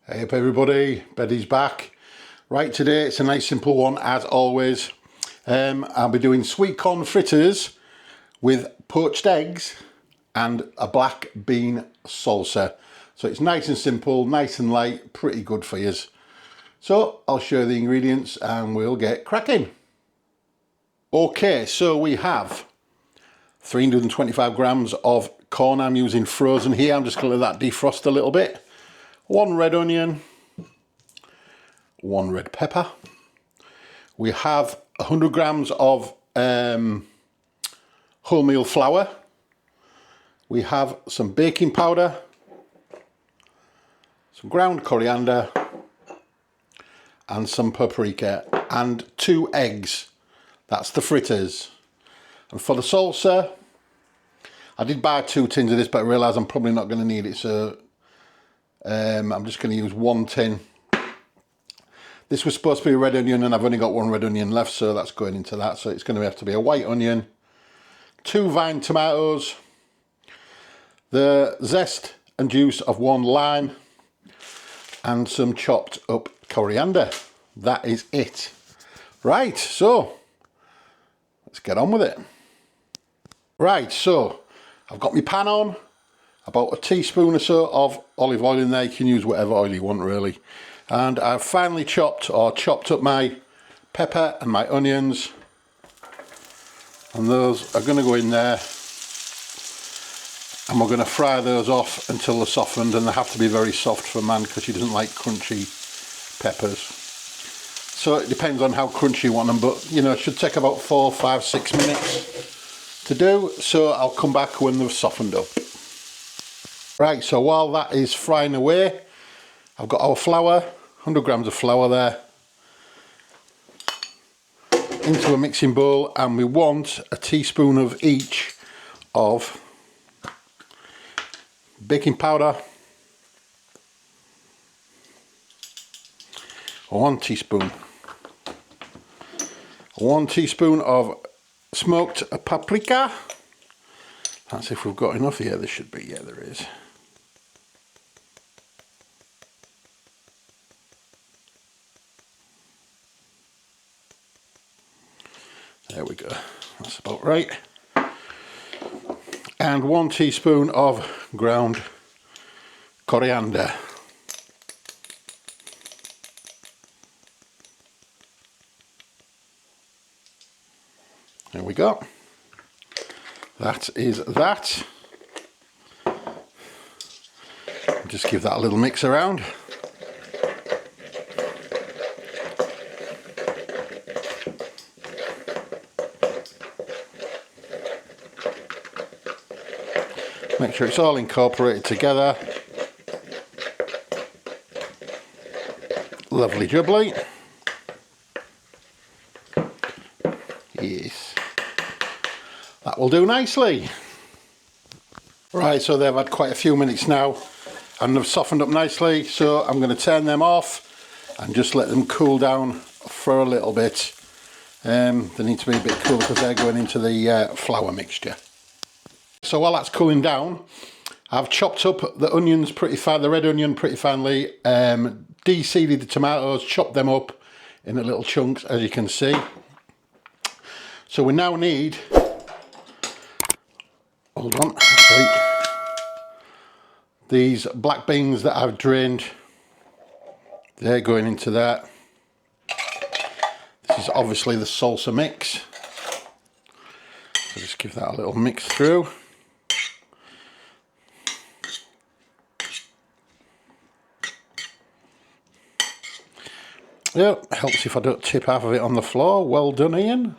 Hey up everybody, Betty's back. Right, today it's a nice simple one as always. I'll be doing sweet corn fritters with poached eggs and a black bean salsa. So it's nice and simple, nice and light, pretty good for you. So I'll show you the ingredients and we'll get cracking. Okay, so we have 325 grams of corn. I'm using frozen here. I'm just going to let that defrost a little bit. 1 red onion, 1 red pepper. We have 100 grams of wholemeal flour. We have some baking powder, some ground coriander, and some paprika, and 2 eggs. That's the fritters. And for the salsa, I did buy 2 tins of this, but I realised I'm probably not going to need it, so I'm just going to use 1 tin. This was supposed to be a red onion and I've only got 1 red onion left, so that's going into that. So it's going to have to be a white onion, 2 vine tomatoes, the zest and juice of 1 lime, and some chopped up coriander. That is it. Right, so let's get on with it. Right, so I've got my pan on. About a teaspoon or so of olive oil in there. You can use whatever oil you want really. And I've finely chopped up my pepper and my onions. And those are going to go in there. And we're going to fry those off until they're softened. And they have to be very soft for Man because he doesn't like crunchy peppers. So it depends on how crunchy you want them. But you know, it should take about 4, 5, 6 minutes to do. So I'll come back when they've softened up. Right, so while that is frying away, I've got our flour, 100 grams of flour there, into a mixing bowl, and we want a teaspoon of each of baking powder, 1 teaspoon of smoked paprika. That's if we've got enough here. There should be, yeah, there is. There we go, that's about right. And 1 teaspoon of ground coriander. There we go. That is that. Just give that a little mix around. Make sure it's all incorporated together. Lovely jubbly. Yes. That will do nicely. Right, so they've had quite a few minutes now and they've softened up nicely, so I'm going to turn them off and just let them cool down for a little bit. They need to be a bit cool because they're going into the flour mixture. So while that's cooling down, I've chopped up the onions pretty fine, the red onion pretty finely, de-seeded the tomatoes, chopped them up in little chunks as you can see. So we now need, hold on, sorry, these black beans that I've drained, they're going into that. This is obviously the salsa mix, so just give that a little mix through. Yep, helps if I don't tip half of it on the floor. Well done, Ian.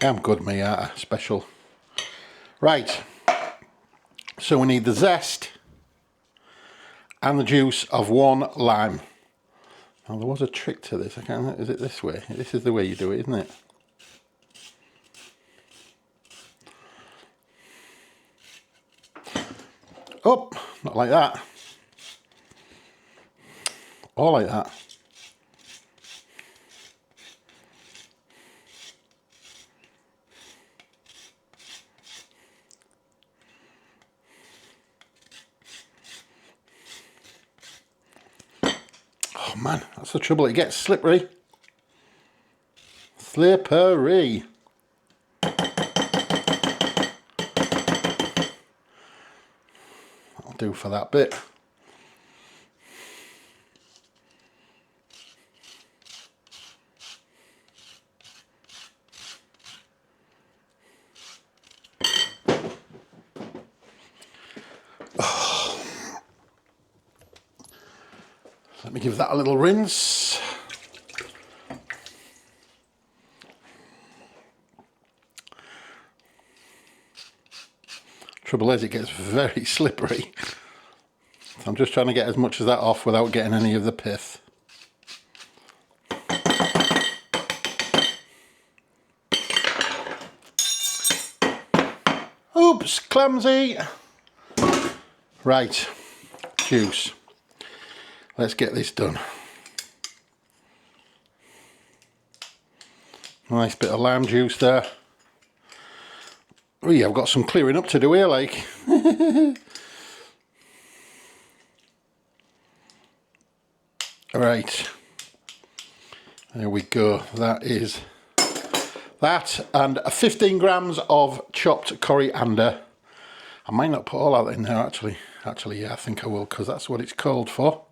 I'm good, me, special. Right, so we need the zest and the juice of 1 lime. Now there was a trick to this, I can't, is it this way? This is the way you do it, isn't it? Oh, not like that. Or like that. Oh man, that's the trouble, it gets slippery. Slippery. That'll do for that bit. Let me give that a little rinse. Trouble is, it gets very slippery. So I'm just trying to get as much of that off without getting any of the pith. Oops, clumsy. Right, juice. Let's get this done. Nice bit of lime juice there. Oh yeah, I've got some clearing up to do here, like. Right. There we go. That is that. And 15 grams of chopped coriander. I might not put all that in there, actually. Actually, yeah, I think I will, because that's what it's called for.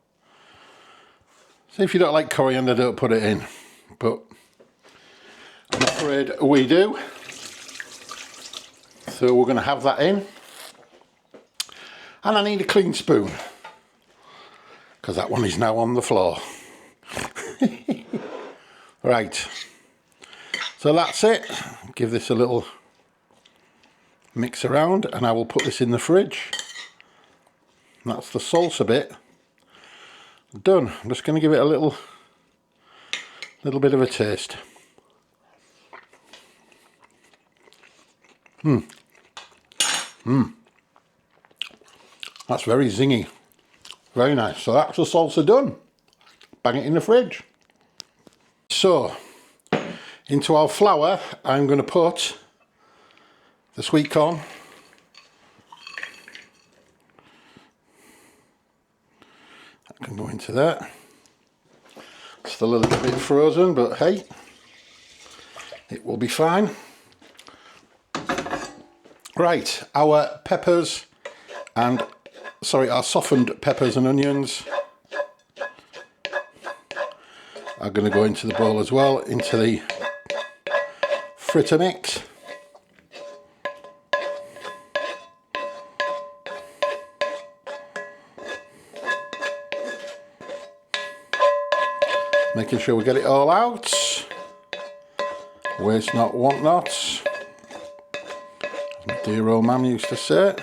So if you don't like coriander, don't put it in. But I'm afraid we do. So we're going to have that in. And I need a clean spoon, because that one is now on the floor. Right. So that's it. Give this a little mix around, and I will put this in the fridge. That's the salsa bit done. I'm just going to give it a little bit of a taste. That's very zingy, very nice. So that's the salsa done. Bang it in the fridge. So into our flour I'm going to put the sweet corn. That can go into there. Still a little bit frozen, but hey, it will be fine. Right, our peppers and, sorry, our softened peppers and onions are going to go into the bowl as well, into the fritter mix. Making sure we get it all out. Waste not, want not. As my dear old mum used to say.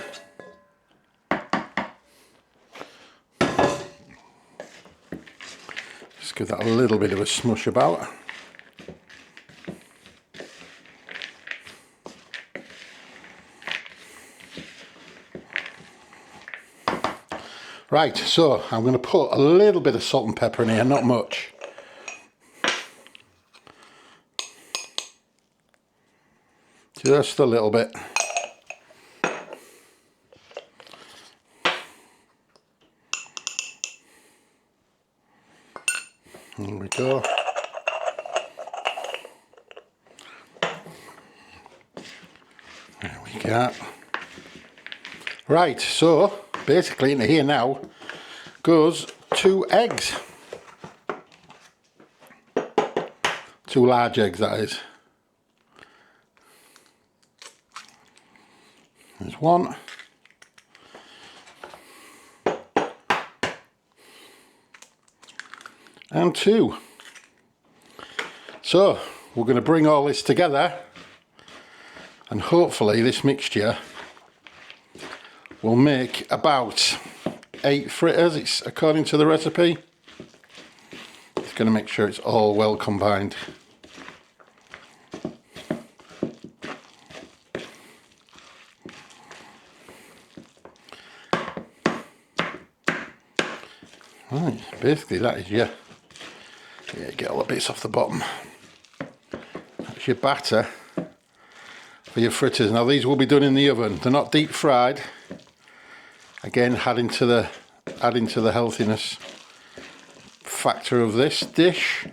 Just give that a little bit of a smush about. Right, so I'm going to put a little bit of salt and pepper in here, not much. Just a little bit. There we go. There we go. Right, so basically into here now goes 2 eggs. 2 large eggs, that is. There's 1. And 2. So we're going to bring all this together, and hopefully this mixture will make about 8 fritters. It's according to the recipe. It's going to make sure it's all well combined. Right, basically that is your, get all the bits off the bottom. That's your batter for your fritters. Now these will be done in the oven. They're not deep fried. Again, adding to the healthiness factor of this dish.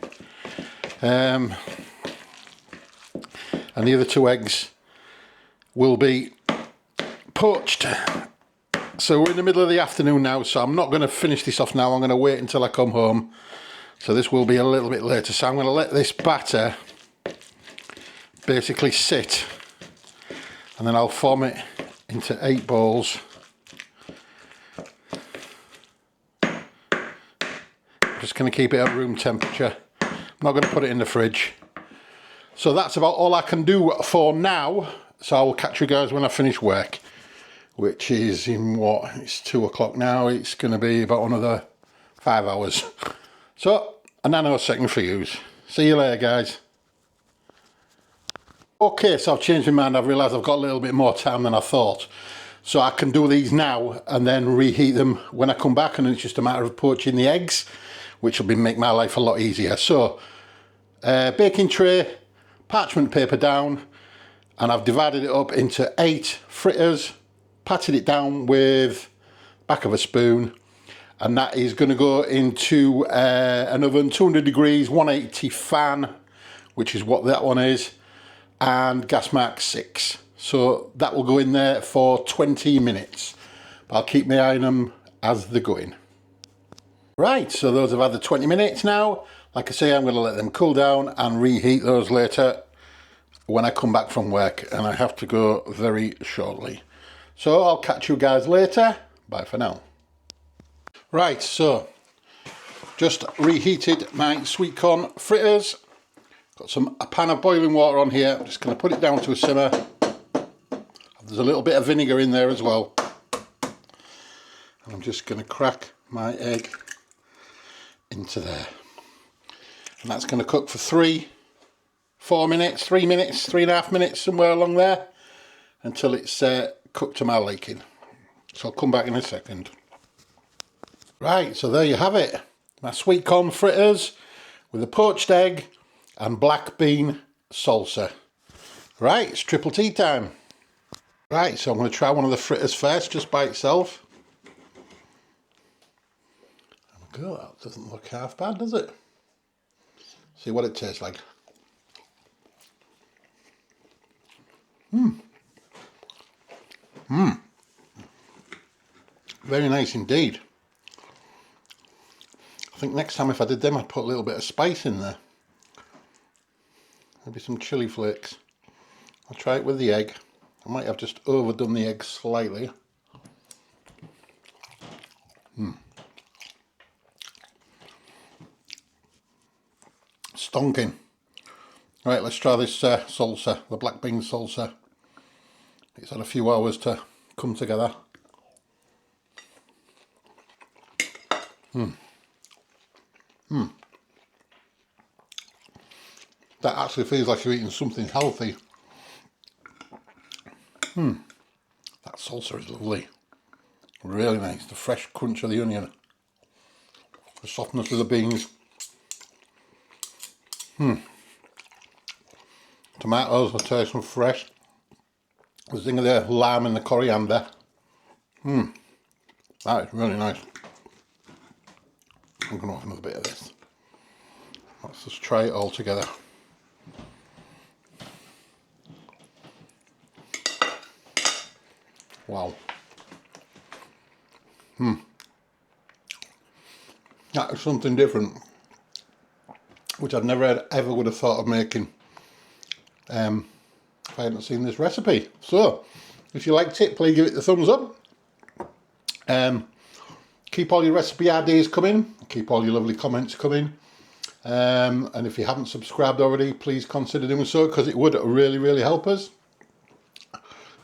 And the other 2 eggs will be poached. So we're in the middle of the afternoon now, so I'm not going to finish this off now. I'm going to wait until I come home. So this will be a little bit later. So I'm going to let this batter basically sit, and then I'll form it into 8 balls. I'm just going to keep it at room temperature. I'm not going to put it in the fridge. So that's about all I can do for now. So I will catch you guys when I finish work, which is in what? It's 2 o'clock now. It's going to be about another 5 hours. So a nanosecond for you. See you later, guys. Okay, so I've changed my mind. I've realised I've got a little bit more time than I thought. So I can do these now and then reheat them when I come back, and it's just a matter of poaching the eggs, which will make my life a lot easier. So, baking tray, parchment paper down, and I've divided it up into 8 fritters, patted it down with back of a spoon, and that is going to go into an oven, 200 degrees, 180 fan, which is what that one is, and gas mark 6. So that will go in there for 20 minutes. But I'll keep my eye on them as they're going. Right, so those have had the 20 minutes now. Like I say, I'm going to let them cool down and reheat those later when I come back from work, and I have to go very shortly. So I'll catch you guys later. Bye for now. Right, so just reheated my sweet corn fritters. Got a pan of boiling water on here. I'm just going to put it down to a simmer. There's a little bit of vinegar in there as well. And I'm just going to crack my egg into there. And that's going to cook for 3-4 minutes, 3 minutes, 3.5 minutes, somewhere along there, until it's cooked to my liking. So I'll come back in a second. Right, so there you have it. My sweet corn fritters with a poached egg and black bean salsa. Right, it's triple tea time. Right, so I'm going to try one of the fritters first, just by itself. There we go, that doesn't look half bad, does it? See what it tastes like. Very nice indeed. I think next time if I did them, I'd put a little bit of spice in there. Maybe some chili flakes. I'll try it with the egg. I might have just overdone the egg slightly. Stonking. Right, let's try this salsa, the black bean salsa. It's had a few hours to come together. That actually feels like you're eating something healthy. That salsa is lovely. Really nice. The fresh crunch of the onion. The softness of the beans. Tomatoes are tasting fresh. The zing of the lime and the coriander. That is really nice. I'm going to have another bit of this. Let's just try it all together. Wow. That is something different, which I've never ever would have thought of making if I hadn't seen this recipe. So, if you liked it, please give it the thumbs up. Keep all your recipe ideas coming. Keep all your lovely comments coming. And if you haven't subscribed already, please consider doing so, because it would really, really help us.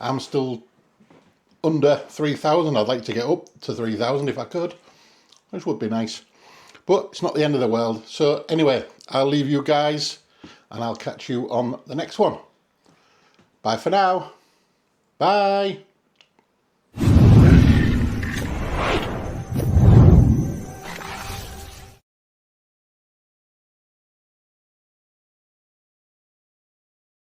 I'm still under 3,000. I'd like to get up to 3,000 if I could, which would be nice. But it's not the end of the world. So anyway, I'll leave you guys and I'll catch you on the next one. Bye for now. Bye.